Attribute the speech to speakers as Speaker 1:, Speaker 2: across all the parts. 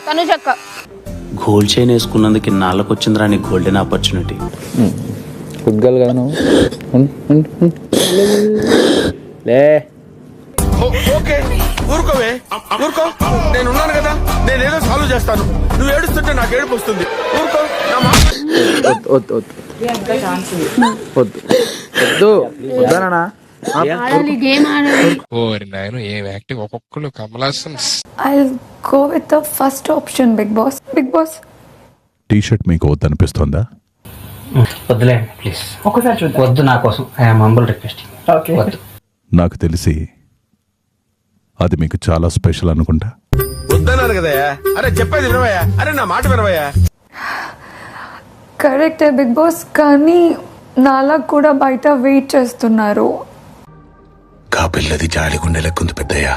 Speaker 1: తనుజక్క
Speaker 2: gold chain వేసుకున్నందుకు నాళ్ళకు వచ్చిందిరా నీ golden opportunity.
Speaker 3: Good girl కదా నువ్వు. లే
Speaker 4: ఓకే ఊరుకోవే ఊరుకో, నేను ఉన్నాను కదా, నేను ఏదో సాల్వ్ చేస్తాను. నువ్వు ఏడుస్తుంటే నాకు ఏడుపు వస్తుంది. ఊరుకో నా మాట.
Speaker 3: వద్దు వద్దానా
Speaker 4: ఒక్కొక్కరు Kamal Haasan.
Speaker 5: I'll go with the first option, Big Boss. Big Boss.
Speaker 6: T-shirt మీకు వద్దనిపిస్తోందా?
Speaker 2: వద్దులే ప్లీజ్, ఒకసారి చూద్దాం. వద్దు, నా కోసం ఐఎమ్ హంబుల్ రిక్వెస్టింగ్. వద్దు.
Speaker 6: నాకు తెలిసి అది మీకు చాలా స్పెషల్ అనుకుంటా.
Speaker 4: వద్దన్నారు కదా. అరే చెప్పేది వినవయ్యా, అరే నా మాట వినవయ్యా.
Speaker 5: కరెక్టే బిగ్ బాస్, కానీ నాలా కూడా బయట వెయిట్ చేస్తున్నారు.
Speaker 6: కా పిల్లది జాలి గుండె లెక్కుంది పెద్దయ్యా.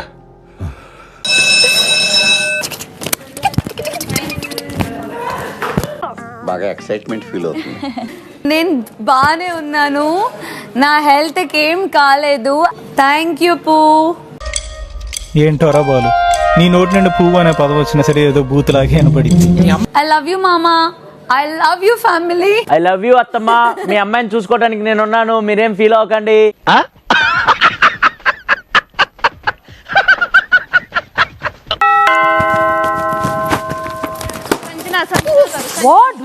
Speaker 7: బాగా ఎక్సైట్మెంట్ ఫీల్ అవుతుంది.
Speaker 5: నేను బానే ఉన్నాను, నా హెల్త్కి ఏం కాలేదు. థ్యాంక్ యూ పూ.
Speaker 8: ఏంటోరా బాలు, నీ నోటి నుండి పువ్వు అనే పదం వచ్చినా సరే ఏదో బూతులాగే వినపడింది.
Speaker 5: ఐ లవ్ యూ మామా, I love you family.
Speaker 9: I love you అత్తమ్మ. మీ అమ్మాయిని చూసుకోవడానికి నేనున్నాను, మీరేం ఫీల్ అవ్వకండి.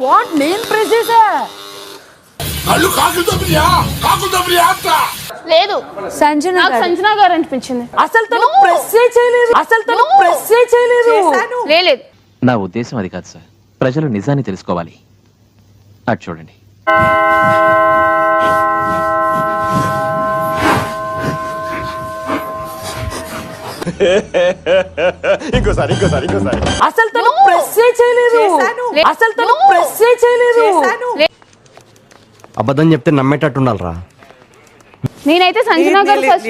Speaker 1: వాట్ నేను ప్రెస్ చేసా లేదు.
Speaker 5: సంజన
Speaker 1: సంజనా గారు అనిపించింది.
Speaker 5: అసలు తను ప్రెస్ చేయలేదు.
Speaker 1: లేదు,
Speaker 10: నా ఉద్దేశం అది కాదు సార్, ప్రజలు నిజాన్ని తెలుసుకోవాలి. అటు చూడండి.
Speaker 7: ఇంకోసారి
Speaker 5: అసలు తను ప్రెస్ చేయలేదు.
Speaker 3: అబద్ధం చెప్తే నమ్మేటట్టు ఉండాలిరా.
Speaker 1: నేనైతే సంజనా గారు ఫస్ట్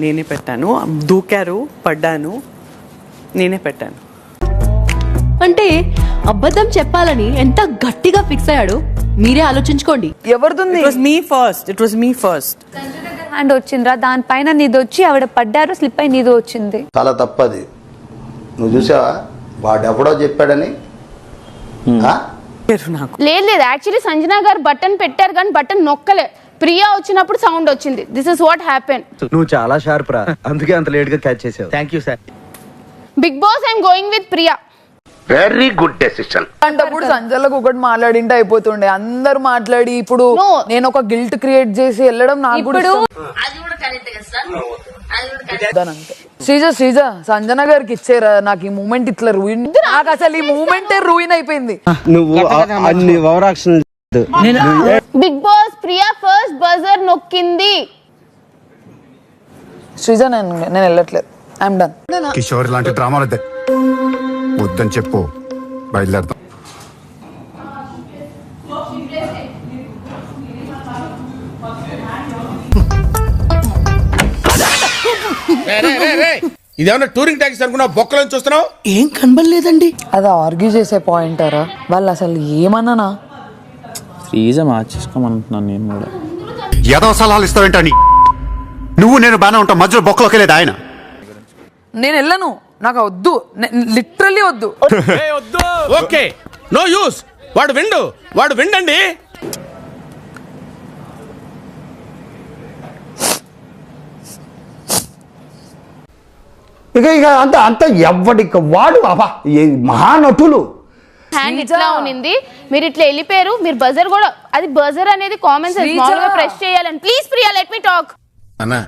Speaker 11: నేనే పెట్టాను. దూకారు, పడ్డాను, నేనే పెట్టాను.
Speaker 12: అంటే అబద్ధం చెప్పాలని ఎంత గట్టిగా ఫిక్స్ అయ్యాడు మీరే ఆలోచించుకోండి.
Speaker 11: ఎవరిది? It was me first.
Speaker 5: Hand వచ్చిందిరా, దానిపైన నీది వచ్చి ఆవిడ పడ్డారు, స్లిప్ అయి నీది వచ్చింది.
Speaker 7: చాలా తప్పది. నువ్వు చూసావా వాడు ఎవడో చెప్పాడని?
Speaker 1: లేదు యాక్చువల్లీ సంజనా గారు బటన్ పెట్టారు కానీ బటన్ నొక్కలే. ప్రియా వచ్చినప్పుడు సౌండ్ వచ్చింది. This is what happen.
Speaker 3: నువ్వు చాలా షార్ప్ రా, అందుకే అంత లేట్ గా క్యాచ్ చేసావు. Thank you sir.
Speaker 1: Bigg Boss I'm going with Priya.
Speaker 7: Very good decision.
Speaker 11: అంటప్పుడు సంజలకు ఒకటి మాట్లాడింటే అయిపోతుండే. అందరు మాట్లాడి ఇప్పుడు నేను ఒక గిల్ట్ క్రియేట్ చేసి వెళ్ళడం నాకు కూడా శ్రీజ సంజన గారికి ఇచ్చారా? నాకు ఈ మూమెంట్ ఇట్లా రూయిన్, నాకు అసలు ఈ మూమెంట్ రూయిన్ అయిపోయింది.
Speaker 3: నువ్వు అన్ని overaction.
Speaker 1: Bigg Boss Priya first buzzer నొక్కింది.
Speaker 11: శ్రీజ నేను వెళ్ళట్లేదు, ఐఎమ్ డన్.
Speaker 6: కిషోర్ లాంటి డ్రామాలు వద్దని చెప్పు, బయలుదేరదాం.
Speaker 4: ఇదేమన్నా టూరింగ్ ట్యాక్సీ అనుకున్నా బొక్కలను చూస్తున్నావు?
Speaker 11: ఏం కనబడలేదండి. అది ఆర్గ్యూ చేసే పాయింటారా వాళ్ళు? అసలు ఏమన్నానా?
Speaker 3: ఫ్రీజా మార్చేసుకోమంటున్నాను నేను కూడా.
Speaker 6: ఏదో సలహాలు ఇస్తావేంటని? నువ్వు నేను బాగానే ఉంటాం, మధ్యలో బొక్కలోకి లేదు ఆయన.
Speaker 11: నేను వెళ్ళను, నాకు వద్దు, లిటరల్లీ వద్దు.
Speaker 4: Okay no use. వాడు విండండి.
Speaker 7: ఇక అంత ఎవ్వడికి వాడు అబ్బా మహానటులు.
Speaker 1: హ్యాండ్ ఇట్లా ఉనింది, మీరు ఇట్లా వెళ్ళిపోయారు. మీరు బజర్ కూడా, అది బజర్ అనేది కామన్ సెన్స్, మామూలుగా ప్రెస్ చేయాలని. Please Priya let me talk.
Speaker 4: అన్నా,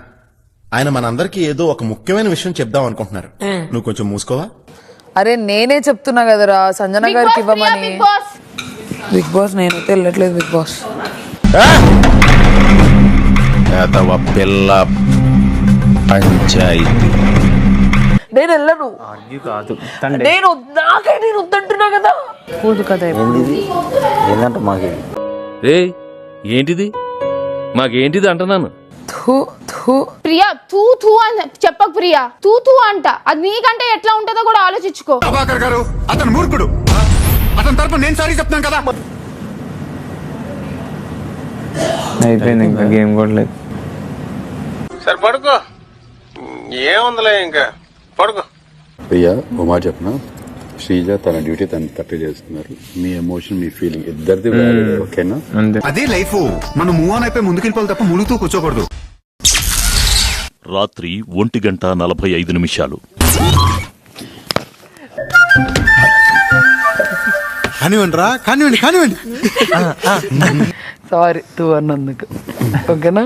Speaker 4: ఆయన మనందరికి ఏదో ఒక ముఖ్యమైన విషయం చెప్దాం అనుకుంటున్నారు. నువ్వు కొంచెం మూసుకోవా?
Speaker 11: అరే నేనే చెప్తున్నా కదరా సంజన గారికి ఇవ్వమని. బిగ్ బాస్ నేనైతే వెళ్ళట్లేదు. బిగ్ బాస్
Speaker 2: పిల్ల పంచాయితీ.
Speaker 11: నేను వెళ్ళను. నేను వద్దంటున్నా కదా. కూదు కదా
Speaker 3: ఏంటంటే మాకు
Speaker 9: ఏంటిది మాకేంటిది అంటున్నాను.
Speaker 1: ప్రియా తూ తూ అని చెప్పకు. ప్రియా తూ తూ అంట, అది నీకంటే ఎట్లా ఉంటుందో కూడా ఆలోచించుకో.
Speaker 6: ప్రభాకర్ గారు అతను మూర్ఖుడు, అతని తరపు నేను సారీ చెప్తాను కదా.
Speaker 3: అయిపోయింది, ఇంకా గేమ్ కూడా లేదు.
Speaker 4: సరే పడుకో, ఏముందిలే ఇంకా పడుకో.
Speaker 7: ప్రియా ఓ మాట చెప్పనా, శ్రీజ తన డ్యూటీ తను కరెక్ట్ చేస్తున్నారు. మీ ఎమోషన్ మీ ఫీలింగ్ ఇద్దరిది valid, ఓకేనా?
Speaker 6: అదే లైఫ్. మనం మూవ్ ఆన్ అయిపోయి ముందుకెళ్ళిపోవాలి తప్ప ములుగుతూ కూర్చోకూడదు.
Speaker 4: రాత్రి 1:45.
Speaker 6: కానివ్వండి రా, కానివ్వండి కానివ్వండి.
Speaker 11: సారీ టూ అన్నందుకు. ఓకేనా,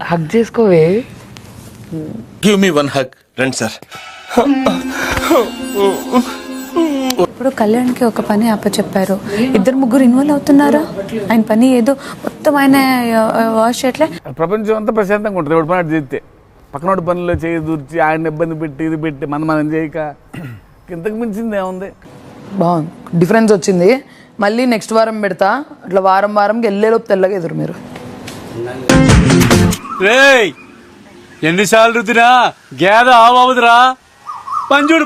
Speaker 11: హక్ చేసుకోవే.
Speaker 4: Give me one hug. రండి సార్.
Speaker 5: ఇప్పుడు కళ్యాణ్కి ఒక పని అప్పచెప్పారు, ఇద్దరు ముగ్గురు ఇన్వాల్వ్ అవుతున్నారా? ఆయన పని ఏదో మొత్తం ఆయన వాష్ చేయట్లే.
Speaker 8: ప్రపంచం అంతా ప్రశాంతంగా ఉంటుంది ఒకటి పని చేస్తే. పక్కనోటి పనుల్లో చేయి దూర్చి ఆయన ఇబ్బంది పెట్టి ఇది పెట్టి మనం చేయక ఇంతకు మించింది ఏముంది?
Speaker 11: బాగుంది, డిఫరెన్స్ వచ్చింది. మళ్ళీ నెక్స్ట్ వారం పెడతా. అట్లా వారం వారంకి వెళ్ళేలోపు తెల్లగా ఎదురు మీరు.
Speaker 8: ఎన్నిసార్లు రుతురా గేద ఆవుదురా. పంజుడు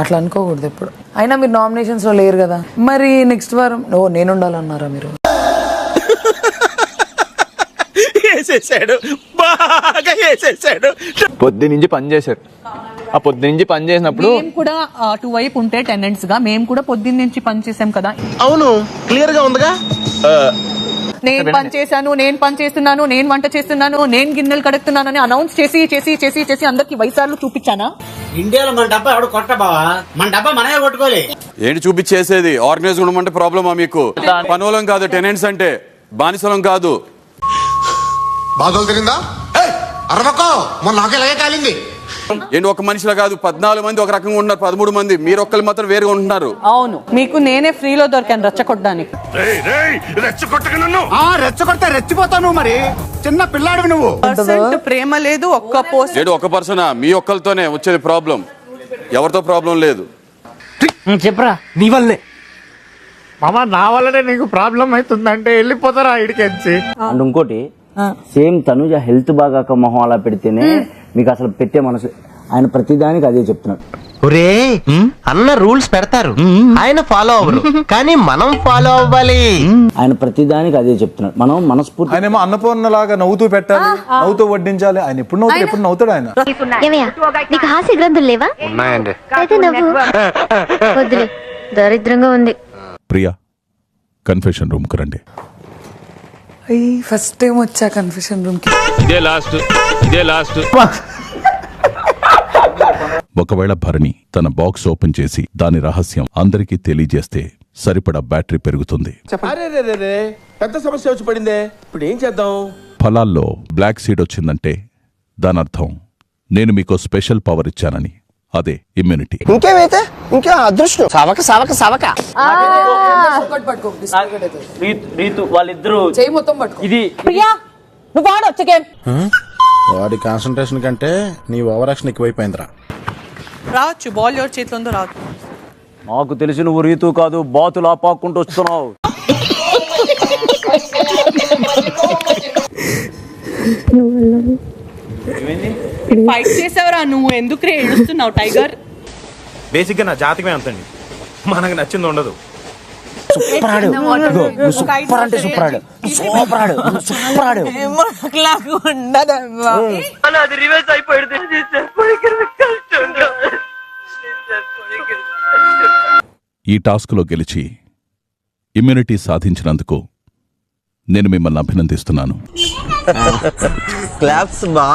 Speaker 11: అట్లా అనుకోకూడదు ఎప్పుడు. అయినా మీరు నామినేషన్స్ లో లేరు కదా, మరి నెక్స్ట్ వారం నేను ఉండాలన్నారా మీరు?
Speaker 9: పొద్దు నుంచి పని చేశారు. ఆ పొద్దు నుంచి పని చేసినప్పుడు
Speaker 12: కూడా అటువైపు ఉంటే టెనెంట్స్ గా మేము కూడా పొద్దున్న నుంచి పని చేసాం కదా.
Speaker 4: అవును, క్లియర్ గా ఉందిగా.
Speaker 12: నేను పని చేశాను, నేను పని చేస్తున్నాను, నేను వంట చేస్తున్నాను, నేను గిన్నెలు కడుగుతున్నాను అని అనౌన్స్ చేసి చేసి చేసి చేసి అందరికి వైసార్లు చూపించానా?
Speaker 2: ఇండియాలో మన డబ్బా ఎవడు కొట్ట బావా, మన డబ్బా మనమే కొట్టుకోలే.
Speaker 3: ఏంటి చూపించేసేది? ఆర్గనైజ్ ఉండమంటే ప్రాబ్లమా మీకు? పనులం కాదు, టెనెంట్స్ అంటే బానిసలం కాదు.
Speaker 6: బాధలు తిరిందా అరవకో, మొన్న నాకెలాగే కాలింది.
Speaker 3: ఏంటి ఒక మనిషిలా కాదు, 14 మంది ఒక రకంగా ఉన్నారు, 13 మంది మీరు ఒక్కరు మాత్రం వేరుగా ఉంటున్నారు.
Speaker 12: అవును, మీకు నేనే ఫ్రీలో దొరికాను రెచ్చగొట్టడానికి.
Speaker 6: రెచ్చగొడితే రెచ్చిపోతావు మరి, చిన్న పిల్లాడివి నువ్వు.
Speaker 12: ప్రేమ లేదు, ఒక్క పోస్ట్
Speaker 3: ఏడు ఒక పర్సనా? మీ ఒక్కరితోనే వచ్చేది ప్రాబ్లం, ఎవరితో ప్రాబ్లం లేదు.
Speaker 9: చెప్పరా నీ వల్లే మామ, నా వల్లనే నీకు ప్రాబ్లం అవుతుందంటే వెళ్ళిపోతారా ఇడికెచ్చి.
Speaker 2: అండ్ ఇంకోటి, సేమ్ తనుజ హెల్త్ బాగాక మొహం అలా పెడితేనే మీకు అసలు పెట్టే మనసు. ఆయన ప్రతిదానికి అదే చెప్తున్నాడు.
Speaker 9: ఒరే అన్న రూల్స్ పెడతారు, ఆయన ఫాలో అవ్వరు, కానీ మనం ఫాలో అవ్వాలి.
Speaker 2: ఆయన ప్రతిదానికి అదే చెప్తున్నాడు. మనం మనస్ఫూర్తి.
Speaker 8: ఆయనేమో అన్నపూర్ణ లాగా నవ్వుతూ పెట్టాలి, నవ్వుతూ వడ్డించాలి. ఆయన ఎప్పుడు నవ్వుతాడు ఆయన.
Speaker 5: నీకు హాస్య గ్రంథులు లేవా?
Speaker 6: ఉన్నాయండి.
Speaker 5: అయితే నవ్వు. వద్దులే, దరిద్రంగా ఉంది.
Speaker 4: ప్రియా, కన్ఫెషన్ రూమ్ కు రండి.
Speaker 11: ఫస్ట్ టైం వచ్చా కన్ఫెషన్ రూమ్ కి.
Speaker 4: ఇదే లాస్ట్. ఒకవేళ భరణి తన బాక్స్ ఓపెన్ చేసి దాని రహస్యం అందరికీ తెలియజేస్తే సరిపడా బ్యాటరీ పెరుగుతుంది. పెద్ద సమస్య వచ్చి పడిందే, ఇప్పుడు ఏం చేద్దాం?
Speaker 3: ఫలాల్లో బ్లాక్ సీడ్ వచ్చిందంటే దాని అర్థం నేను మీకు స్పెషల్ పవర్ ఇచ్చానని. అదే ఇమ్యూనిటీ.
Speaker 2: ఇంకేమైతే ఇంకా అదృష్టం. సవక
Speaker 9: రీతు వాళ్ళిద్దరు
Speaker 11: చేయి మొత్తం పట్టుకో.
Speaker 9: ఇది
Speaker 12: ప్రియా, నువ్వు వాడు వచ్చే
Speaker 8: వాడి కాన్సన్ట్రేషన్ కంటే నీ ఓవర్ యాక్షన్ ఎక్కువైపోయిందిరా.
Speaker 12: రావచ్చు, బాల్ ఎవరి చేతిలో ఉందో రావచ్చు.
Speaker 9: నాకు తెలిసి నువ్వు రీతు కాదు, బాతులా పాక్కుంటూ వస్తున్నావు.
Speaker 12: ఫైట్ చేసావురా నువ్వు, ఎందుకు ఏడుస్తున్నావు టైగర్?
Speaker 8: బేసిక్ గా నా జాతకమే అంతండి, మనకు నచ్చింది ఉండదు.
Speaker 3: ఈ టాస్క్ లో గెలిచి ఇమ్యూనిటీ సాధించినందుకు నేను మిమ్మల్ని అభినందిస్తున్నాను.
Speaker 2: క్లాప్స్ బా.